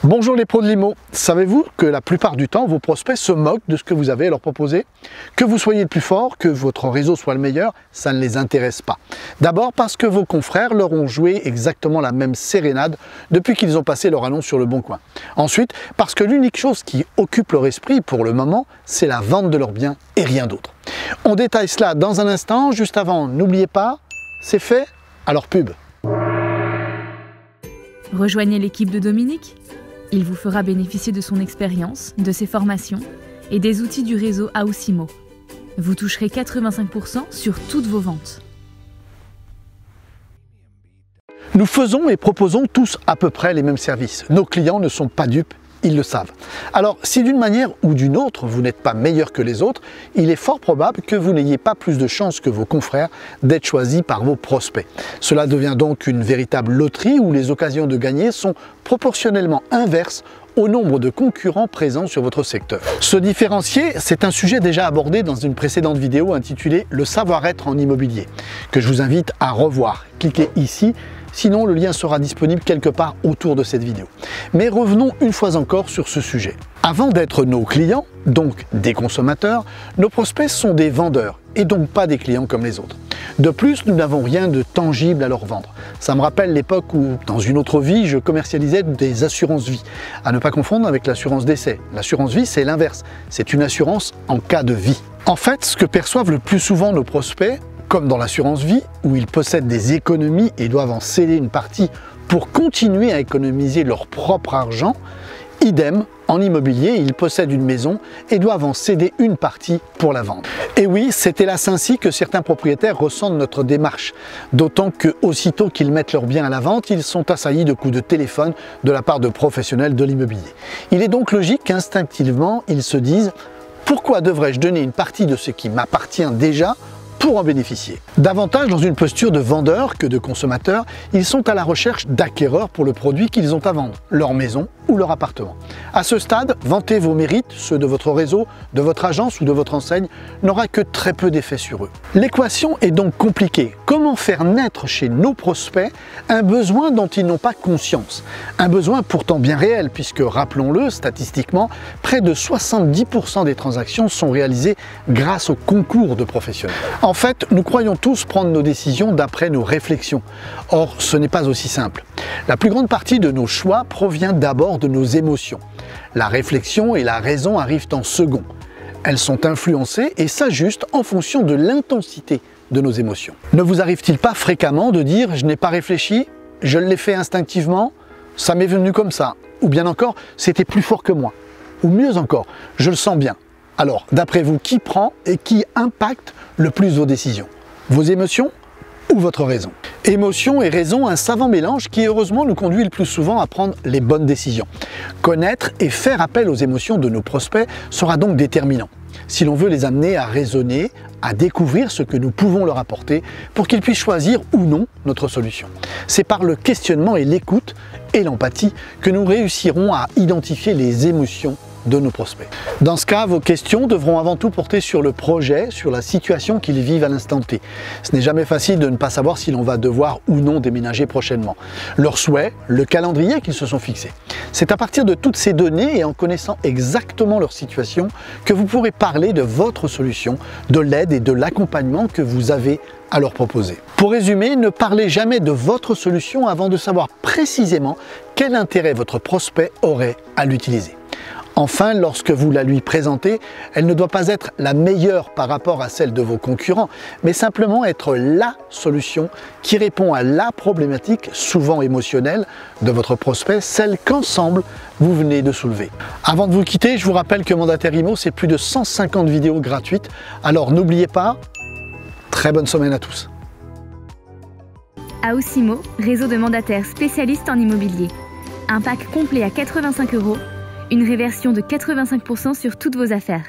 Bonjour les pros de l'IMO, savez-vous que la plupart du temps vos prospects se moquent de ce que vous avez à leur proposer? Que vous soyez le plus fort, que votre réseau soit le meilleur, ça ne les intéresse pas. D'abord parce que vos confrères leur ont joué exactement la même sérénade depuis qu'ils ont passé leur annonce sur le bon coin. Ensuite, parce que l'unique chose qui occupe leur esprit pour le moment, c'est la vente de leurs biens et rien d'autre. On détaille cela dans un instant, juste avant, n'oubliez pas, c'est fait, alors pub. Rejoignez l'équipe de Dominique. Il vous fera bénéficier de son expérience, de ses formations et des outils du réseau AOSIMO. Vous toucherez 85% sur toutes vos ventes. Nous faisons et proposons tous à peu près les mêmes services. Nos clients ne sont pas dupes, ils le savent. Alors, si d'une manière ou d'une autre, vous n'êtes pas meilleur que les autres, il est fort probable que vous n'ayez pas plus de chances que vos confrères d'être choisis par vos prospects. Cela devient donc une véritable loterie où les occasions de gagner sont proportionnellement inverses au nombre de concurrents présents sur votre secteur. Se différencier, c'est un sujet déjà abordé dans une précédente vidéo intitulée « Le savoir-être en immobilier » que je vous invite à revoir. Cliquez ici. Sinon, le lien sera disponible quelque part autour de cette vidéo. Mais revenons une fois encore sur ce sujet. Avant d'être nos clients, donc des consommateurs, nos prospects sont des vendeurs et donc pas des clients comme les autres. De plus, nous n'avons rien de tangible à leur vendre. Ça me rappelle l'époque où, dans une autre vie, je commercialisais des assurances vie. À ne pas confondre avec l'assurance décès. L'assurance vie, c'est l'inverse. C'est une assurance en cas de vie. En fait, ce que perçoivent le plus souvent nos prospects, comme dans l'assurance vie, où ils possèdent des économies et doivent en céder une partie pour continuer à économiser leur propre argent, idem, en immobilier, ils possèdent une maison et doivent en céder une partie pour la vendre. Et oui, c'est hélas ainsi que certains propriétaires ressentent notre démarche, d'autant que aussitôt qu'ils mettent leurs biens à la vente, ils sont assaillis de coups de téléphone de la part de professionnels de l'immobilier. Il est donc logique qu'instinctivement, ils se disent « Pourquoi devrais-je donner une partie de ce qui m'appartient déjà ?» pour en bénéficier. Davantage dans une posture de vendeur que de consommateur, ils sont à la recherche d'acquéreurs pour le produit qu'ils ont à vendre, leur maison ou leur appartement. À ce stade, vanter vos mérites, ceux de votre réseau, de votre agence ou de votre enseigne, n'aura que très peu d'effet sur eux. L'équation est donc compliquée. Comment faire naître chez nos prospects un besoin dont ils n'ont pas conscience? Un besoin pourtant bien réel, puisque, rappelons-le, statistiquement, près de 70% des transactions sont réalisées grâce au concours de professionnels. En fait, nous croyons tous prendre nos décisions d'après nos réflexions. Or, ce n'est pas aussi simple. La plus grande partie de nos choix provient d'abord de nos émotions. La réflexion et la raison arrivent en second. Elles sont influencées et s'ajustent en fonction de l'intensité de nos émotions. Ne vous arrive-t-il pas fréquemment de dire « je n'ai pas réfléchi, je l'ai fait instinctivement, ça m'est venu comme ça » ou bien encore « c'était plus fort que moi » ou mieux encore « je le sens bien ». Alors, d'après vous, qui prend et qui impacte le plus vos décisions? Vos émotions ou votre raison? Émotion et raison, un savant mélange qui heureusement nous conduit le plus souvent à prendre les bonnes décisions. Connaître et faire appel aux émotions de nos prospects sera donc déterminant, si l'on veut les amener à raisonner, à découvrir ce que nous pouvons leur apporter pour qu'ils puissent choisir ou non notre solution. C'est par le questionnement et l'écoute et l'empathie que nous réussirons à identifier les émotions de nos prospects. Dans ce cas, vos questions devront avant tout porter sur le projet, sur la situation qu'ils vivent à l'instant T. Ce n'est jamais facile de ne pas savoir si l'on va devoir ou non déménager prochainement. Leurs souhaits, le calendrier qu'ils se sont fixés. C'est à partir de toutes ces données et en connaissant exactement leur situation que vous pourrez parler de votre solution, de l'aide et de l'accompagnement que vous avez à leur proposer. Pour résumer, ne parlez jamais de votre solution avant de savoir précisément quel intérêt votre prospect aurait à l'utiliser. Enfin, lorsque vous la lui présentez, elle ne doit pas être la meilleure par rapport à celle de vos concurrents, mais simplement être la solution qui répond à la problématique, souvent émotionnelle, de votre prospect, celle qu'ensemble vous venez de soulever. Avant de vous quitter, je vous rappelle que Mandataire IMO, c'est plus de 150 vidéos gratuites, alors n'oubliez pas, très bonne semaine à tous. AOSIMO, réseau de mandataires spécialistes en immobilier. Un pack complet à 85 €. Une réversion de 85% sur toutes vos affaires.